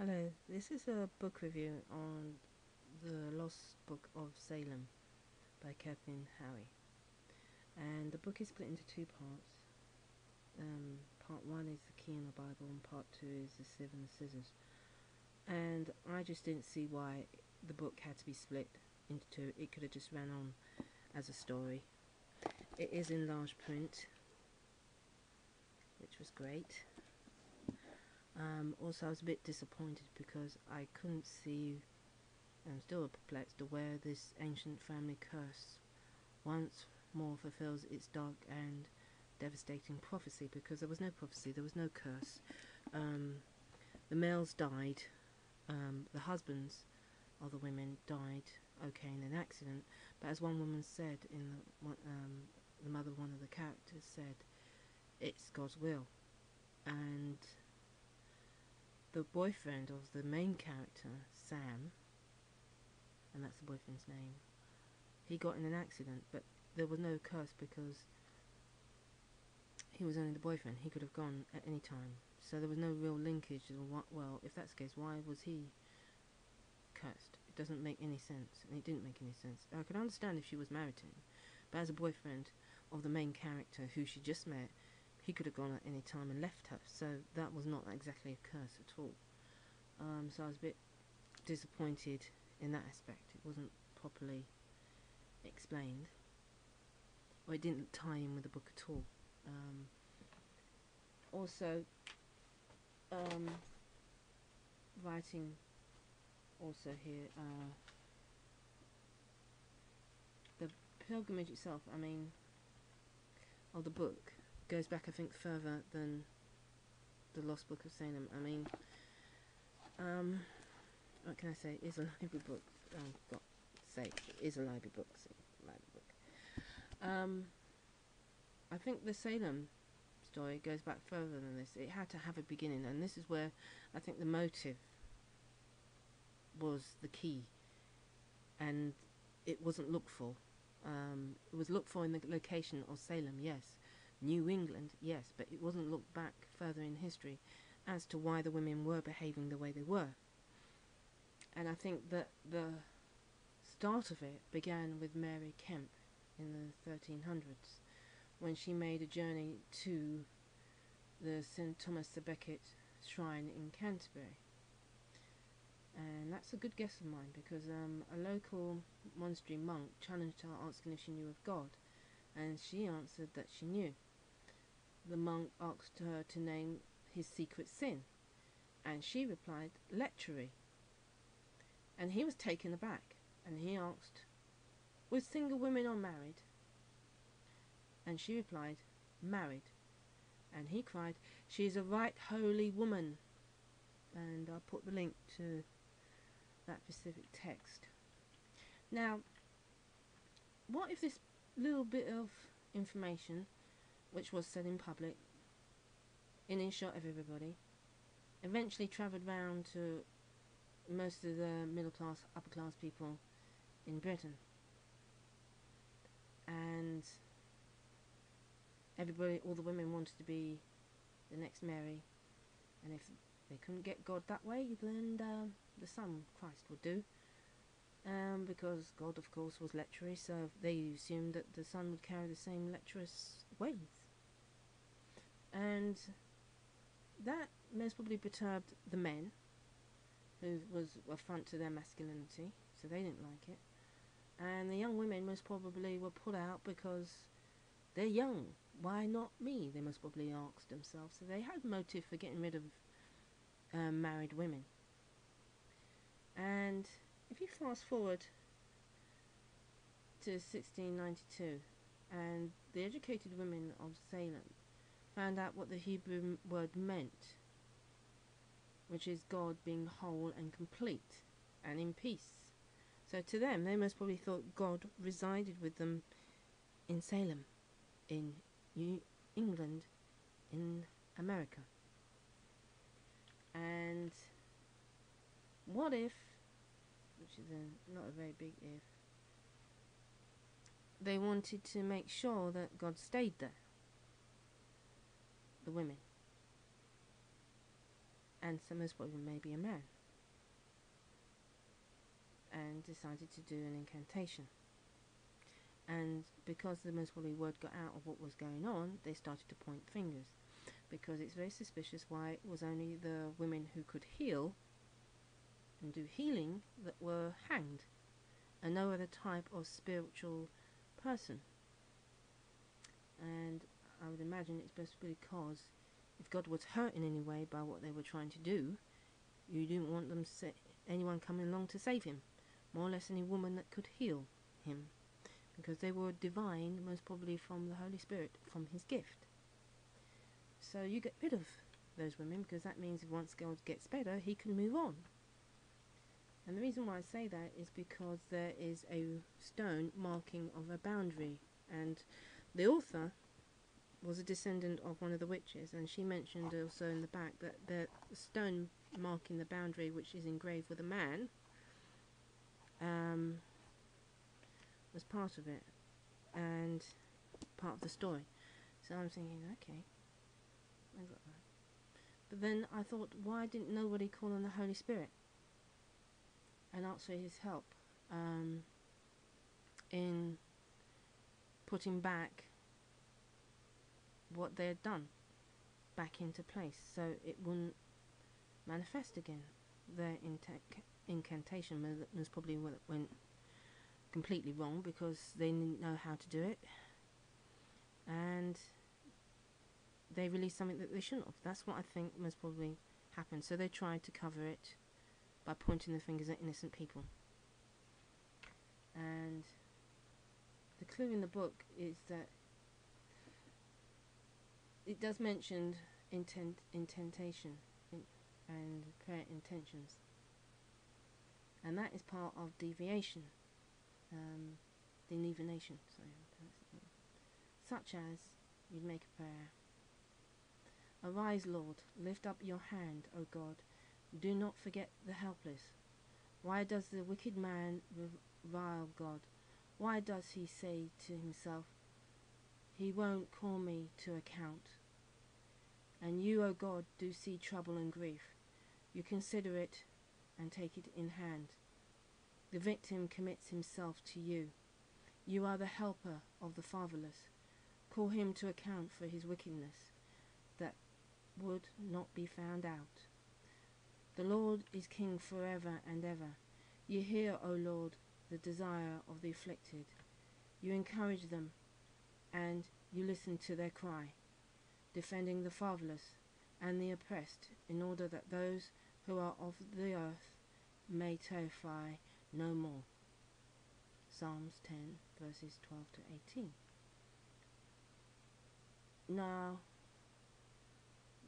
Hello, this is a book review on The Lost Book of Salem by Katherine Howe. And the book is split into two parts. Part one is the key in the Bible and part two is the sieve and the scissors. And I just didn't see why the book had to be split into two. It could have just ran on as a story. It is in large print, which was great. Also, I was a bit disappointed because I couldn't see, and I'm still perplexed, where this ancient family curse once more fulfills its dark and devastating prophecy, because there was no prophecy, there was no curse. The males died, the husbands of the women died, okay, in an accident, but as one woman said, the mother of one of the characters said, it's God's will. And the boyfriend of the main character, Sam, and that's the boyfriend's name, he got in an accident, but there was no curse because he was only the boyfriend. He could have gone at any time, so there was no real linkage. Well, if that's the case, why was he cursed? It doesn't make any sense, and it didn't make any sense. I could understand if she was married to him, but as a boyfriend of the main character who she just met, he could have gone at any time and left her, so that was not exactly a curse at all. So I was a bit disappointed in that aspect. It wasn't properly explained, or it didn't tie in with the book at all. Also, writing also here, the pilgrimage itself, of the book, goes back, I think, further than The Lost Book of Salem. What can I say? It is a library book. God's sake, it is a library book. I think the Salem story goes back further than this. It had to have a beginning, and this is where I think the motive was the key, and it wasn't looked for. It was looked for in the location of Salem, yes. New England, yes, but it wasn't looked back further in history as to why the women were behaving the way they were. And I think that the start of it began with Mary Kemp in the 1300s, when she made a journey to the St. Thomas the Becket shrine in Canterbury. And that's a good guess of mine, because a local monastery monk challenged her, asking if she knew of God, and she answered that she knew. The monk asked her to name his secret sin, and she replied, lechery. And he was taken aback, and he asked, were single women or married? And she replied, married. And he cried, she is a right holy woman. And I'll put the link to that specific text. Now, what if this little bit of information, which was said in public, in earshot of everybody, eventually travelled round to most of the middle class, upper class people in Britain, and everybody, all the women wanted to be the next Mary, and if they couldn't get God that way, then the Son, Christ, would do, because God, of course, was lechery, so they assumed that the Son would carry the same lecherous ways. And that most probably perturbed the men, who was a front to their masculinity, so they didn't like it. And the young women most probably were put out because they're young. Why not me? They most probably asked themselves. So they had motive for getting rid of married women. And if you fast forward to 1692, and the educated women of Salem found out what the Hebrew word meant, which is God being whole and complete and in peace. So to them, they most probably thought God resided with them in Salem, in New England, in America. And what if, which is not a very big if, they wanted to make sure that God stayed there, the women, and so most probably maybe a man, and decided to do an incantation. And because the most probably word got out of what was going on, they started to point fingers, because it's very suspicious why it was only the women who could heal and do healing that were hanged, and no other type of spiritual person. And I would imagine it's best because if God was hurt in any way by what they were trying to do, you didn't want them anyone coming along to save him, more or less any woman that could heal him, because they were divine, most probably from the Holy Spirit, from his gift. So you get rid of those women, because that means once God gets better, he can move on. And the reason why I say that is because there is a stone marking of a boundary, and the author was a descendant of one of the witches, and she mentioned also in the back that the stone marking the boundary, which is engraved with a man, was part of it and part of the story. So I'm thinking, okay, I got that. But then I thought, why didn't nobody call on the Holy Spirit and ask for his help in putting back what they had done back into place, so it wouldn't manifest again? Their incantation was probably what went completely wrong, because they didn't know how to do it, and they released something that they shouldn't have. That's what I think most probably happened. So they tried to cover it by pointing the fingers at innocent people. And the clue in the book is that it does mention intentation and prayer intentions, and that is part of deviation, divination, such as you'd make a prayer. Arise, Lord, lift up your hand, O God, do not forget the helpless. Why does the wicked man revile God? Why does he say to himself, he won't call me to account? And you, O God, do see trouble and grief. You consider it and take it in hand. The victim commits himself to you. You are the helper of the fatherless. Call him to account for his wickedness, that would not be found out. The Lord is king forever and ever. You hear, O Lord, the desire of the afflicted. You encourage them, and you listen to their cry, defending the fatherless and the oppressed, in order that those who are of the earth may terrify no more. Psalms 10 verses 12 to 18. Now,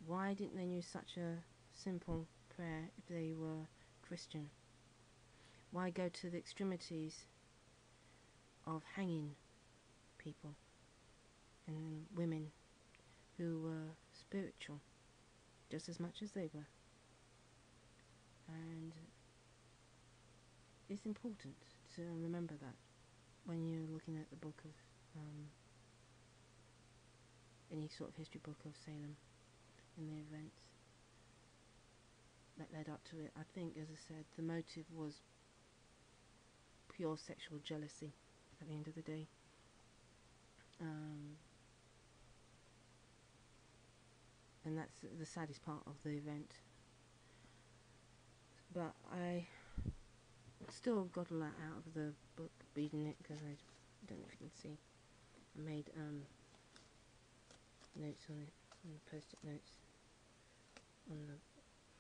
why didn't they use such a simple prayer if they were Christian? Why go to the extremities of hanging people and women who were spiritual just as much as they were? And it's important to remember that when you're looking at the book of any sort of history book of Salem and the events that led up to it. I think, as I said, the motive was pure sexual jealousy at the end of the day. And that's the saddest part of the event. But I still got a lot out of the book reading it, because I don't know if you can see, I made notes on it, on the post-it notes, on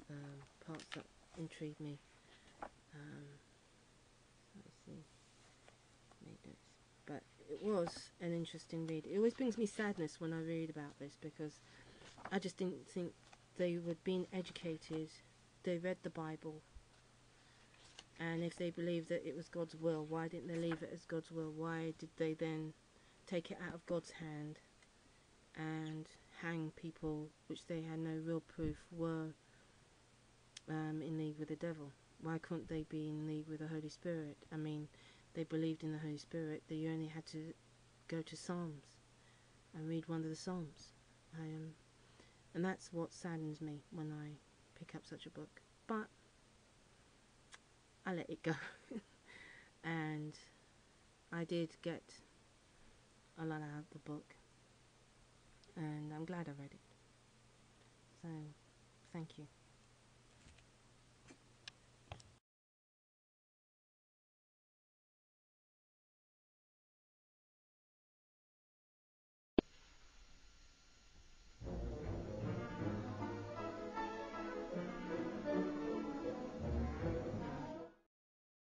the parts that intrigued me. Let's see, made notes. But it was an interesting read. It always brings me sadness when I read about this, because I just didn't think they were being educated. They read the Bible, and if they believed that it was God's will, why didn't they leave it as God's will? Why did they then take it out of God's hand and hang people which they had no real proof were in league with the devil? Why couldn't they be in league with the Holy Spirit? I mean, they believed in the Holy Spirit. They only had to go to Psalms and read one of the Psalms. And that's what saddens me when I pick up such a book. But I let it go. And I did get a lot out of the book. And I'm glad I read it. So, thank you.